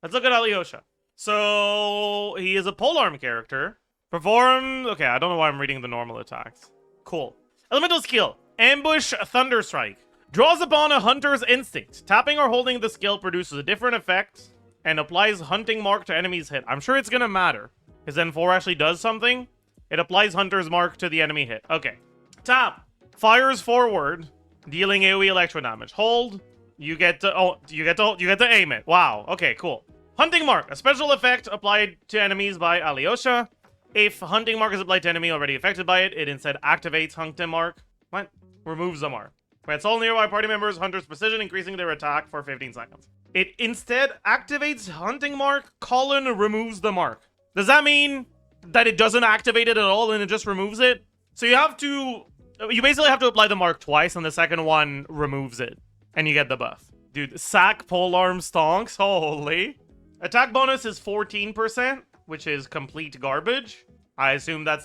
Let's look at Alyosha. So, he is a polearm character. Perform... Okay, I don't know why I'm reading the normal attacks. Cool. Elemental skill. Ambush Thunder Strike. Draws upon a hunter's instinct. Tapping or holding the skill produces a different effect and applies hunting mark to enemy's hit. I'm sure it's gonna matter, because N4 actually does something. It applies hunter's mark to the enemy hit. Okay. Tap. Fires forward, dealing AoE electro damage. Hold. You get to you get to aim it. Wow. Okay, cool. Hunting mark, a special effect applied to enemies by Alyosha. If hunting mark is applied to enemy already affected by it, it instead activates hunting mark. What? Removes the mark. Grants all nearby party members hunter's precision, increasing their attack for 15 seconds. It instead activates hunting mark, removes the mark. Does that mean that it doesn't activate it at all and it just removes it? So you basically have to apply the mark twice and the second one removes it. And you get the buff. Dude, sack polearm stonks, holy. Attack bonus is 14%, which is complete garbage. I assume that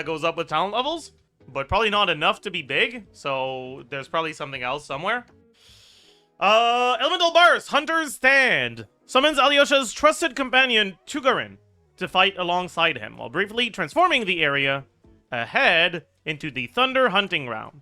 goes up with talent levels, but probably not enough to be big, so there's probably something else somewhere. Elemental Burst, Hunter's Stand. Summons Alyosha's trusted companion, Tugarin, to fight alongside him, while briefly transforming the area ahead into the Thunder Hunting Ground.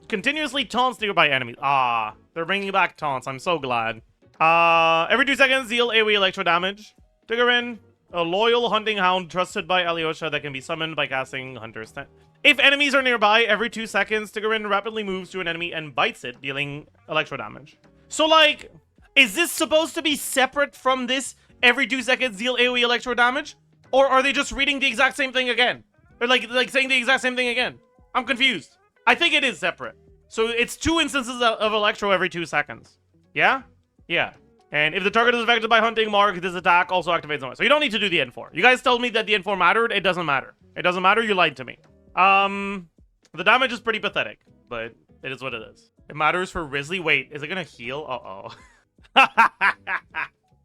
Continuously taunts nearby enemies. Ah, they're bringing back taunts. I'm so glad. Every 2 seconds, deal AoE electro damage. Tugarin, a loyal hunting hound trusted by Alyosha that can be summoned by casting Hunter's Stand. If enemies are nearby, every 2 seconds, Tugarin rapidly moves to an enemy and bites it, dealing electro damage. So, like, is this supposed to be separate from this every 2 seconds deal AoE electro damage? Or are they just reading the exact same thing again? Or like saying the exact same thing again? I'm confused. I think it is separate. So it's 2 instances of electro every 2 seconds. Yeah? Yeah. And if the target is affected by hunting mark, this attack also activates on it. So you don't need to do the N4. You guys told me that the N4 mattered. It doesn't matter. It doesn't matter. You lied to me. The damage is pretty pathetic, but it is what it is. It matters for Risley. Wait, is it gonna heal? Uh-oh.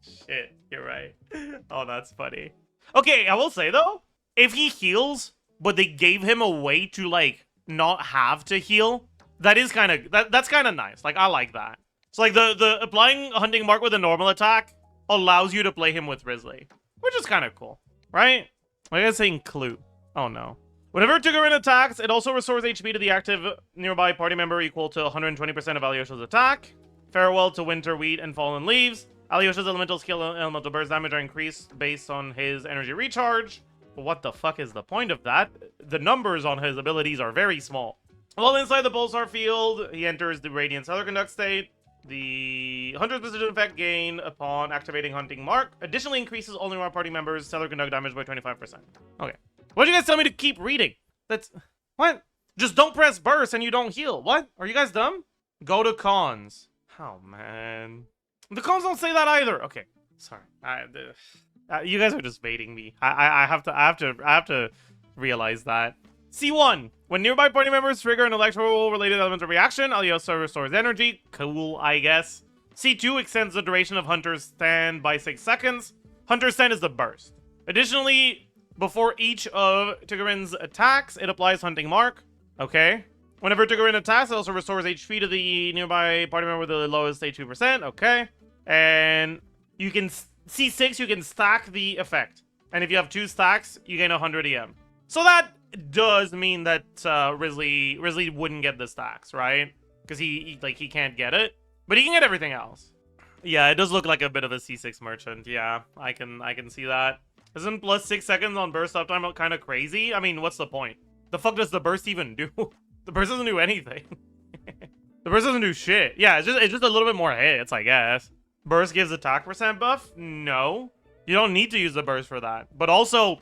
Shit, you're right. Oh, that's funny. Okay, I will say, though, if he heals, but they gave him a way to, like, not have to heal, that is kind of... That's kind of nice. Like, I like that. So, like, the applying a hunting mark with a normal attack allows you to play him with Risley, which is kind of cool, right? I guess saying clue. Oh, no. Whenever Tugarin attacks, it also restores HP to the active nearby party member equal to 120% of Alyosha's attack. Farewell to Winter Wheat and Fallen Leaves. Alyosha's elemental skill and elemental burst damage are increased based on his energy recharge. But what the fuck is the point of that? The numbers on his abilities are very small. While inside the pulsar field, he enters the Radiant Stellar Conduct state. The 100% effect gain upon activating Hunting Mark additionally increases all nearby party members' Stellar Conduct damage by 25%. Okay. Why'd you guys tell me to keep reading? That's... What? Just don't press burst and you don't heal. What? Are you guys dumb? Go to cons. Oh, man. The cons don't say that either. Okay. Sorry. You guys are just baiting me. I have to realize that. C1. When nearby party members trigger an electro-related elemental reaction, Alyosha restores energy. Cool, I guess. C2 extends the duration of Hunter's Stand by 6 seconds. Hunter's Stand is the burst. Additionally, before each of Tugarin's attacks, it applies Hunting Mark. Okay. Whenever Tugarin attacks, it also restores HP to the nearby party member with the lowest HP %. Okay. And you can... C6, you can stack the effect. And if you have 2 stacks, you gain 100 EM. So that does mean that Risley wouldn't get the stacks, right? Because he can't get it. But he can get everything else. Yeah, it does look like a bit of a C6 merchant. Yeah, I can see that. Isn't plus 6 seconds on burst uptime kind of crazy? I mean, what's the point? The fuck does the burst even do? The burst doesn't do anything. The burst doesn't do shit. Yeah, it's just a little bit more hits, I guess. Burst gives attack % buff? No. You don't need to use the burst for that. But also,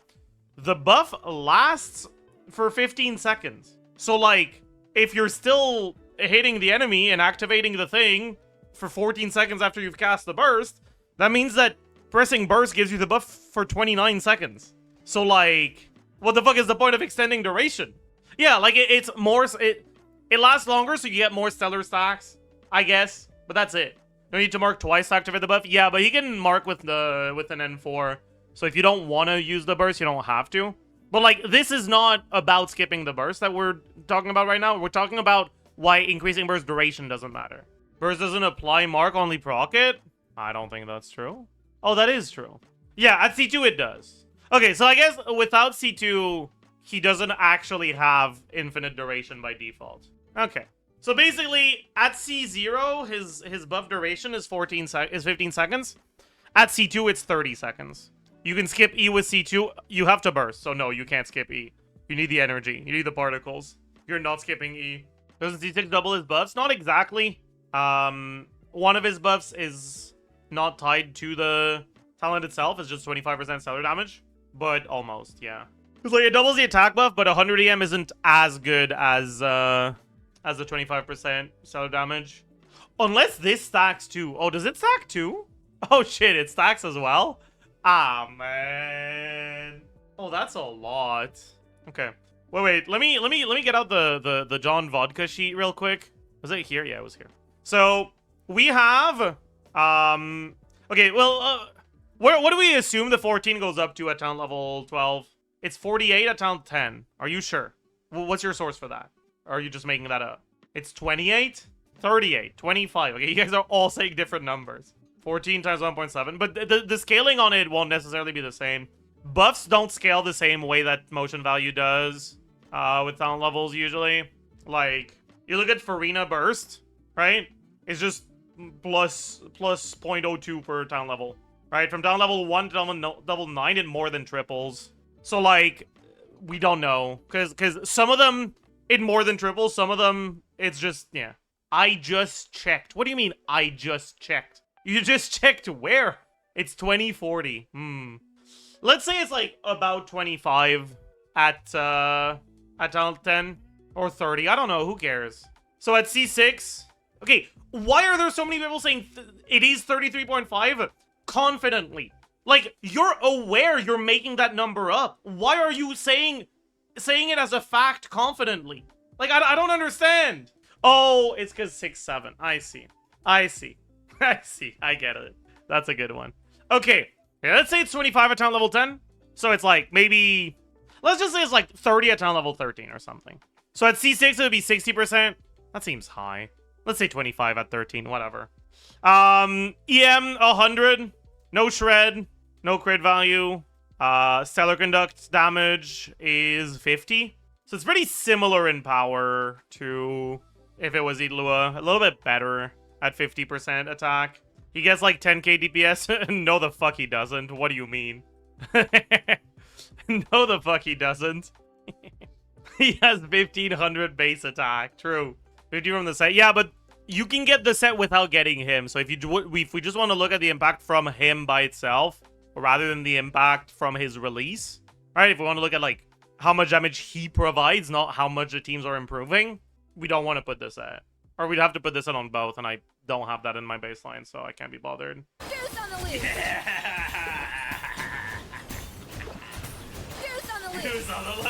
the buff lasts for 15 seconds. So, like, if you're still hitting the enemy and activating the thing for 14 seconds after you've cast the burst, that means that pressing burst gives you the buff for 29 seconds. So, like, what the fuck is the point of extending duration? Yeah, like, it's more... It lasts longer, so you get more stellar stacks, I guess. But that's it. You need to mark twice to activate the buff. Yeah, but he can mark with an N4. So if you don't want to use the burst, you don't have to. But, like, this is not about skipping the burst that we're talking about right now. We're talking about why increasing burst duration doesn't matter. Burst doesn't apply mark, only proc it? I don't think that's true. Oh, that is true. Yeah, at C2 it does. Okay, so I guess without C2, he doesn't actually have infinite duration by default. Okay. So basically, at C0, his buff duration is 15 seconds. At C2, it's 30 seconds. You can skip E with C2. You have to burst, so no, you can't skip E. You need the energy. You need the particles. You're not skipping E. Doesn't C6 double his buffs? Not exactly. One of his buffs is not tied to the talent itself. It's just 25% stellar damage. But almost, yeah. It's like it doubles the attack buff, but 100 EM isn't as good as the 25% stellar damage. Unless this stacks too. Oh, does it stack too? Oh shit, it stacks as well? Ah, man. Oh, that's a lot. Okay. Wait. Let me get out the John Vodka sheet real quick. Was it here? Yeah, it was here. So we have okay, well what do we assume the 14 goes up to at talent level 12? It's 48 at talent 10. Are you sure? What's your source for that? Or are you just making that up? It's 28, 38, 25. Okay, you guys are all saying different numbers. 14 times 1.7, but the scaling on it won't necessarily be the same. Buffs don't scale the same way that motion value does with talent levels usually. Like, you look at Farina Burst, right? It's just plus 0.02 per talent level, right? From talent level 1 to talent level 9, it more than triples. So, like, we don't know. Because some of them, it more than triples. Some of them, it's just, yeah. I just checked. What do you mean, I just checked? You just checked where? It's 2040. Let's say it's like about 25 at talent 10 or 30. I don't know. Who cares? So at C6, okay. Why are there so many people saying it is 33.5 confidently? Like, you're aware you're making that number up. Why are you saying it as a fact confidently? Like, I don't understand. Oh, it's because 6-7. I see. I get it. That's a good one. Okay. Yeah, let's say it's 25 at talent level 10. So it's like maybe... Let's just say it's like 30 at talent level 13 or something. So at C6, it would be 60%. That seems high. Let's say 25 at 13. Whatever. EM, 100. No shred. No crit value. Stellar Conduct damage is 50. So it's pretty similar in power to if it was Idlua. A little bit better at 50% attack. He gets like 10k DPS. No, the fuck he doesn't. What do you mean? No, the fuck he doesn't. He has 1500 base attack. True. 50 from the set. Yeah, but you can get the set without getting him. So if we just want to look at the impact from him by itself, rather than the impact from his release, right? If we want to look at like how much damage he provides, not how much the teams are improving, we don't want to put this at. Or we'd have to put this in on both, and I don't have that in my baseline, so I can't be bothered. Deuce on the loose. Yeah. Deuce on the loose. Deuce on the loose.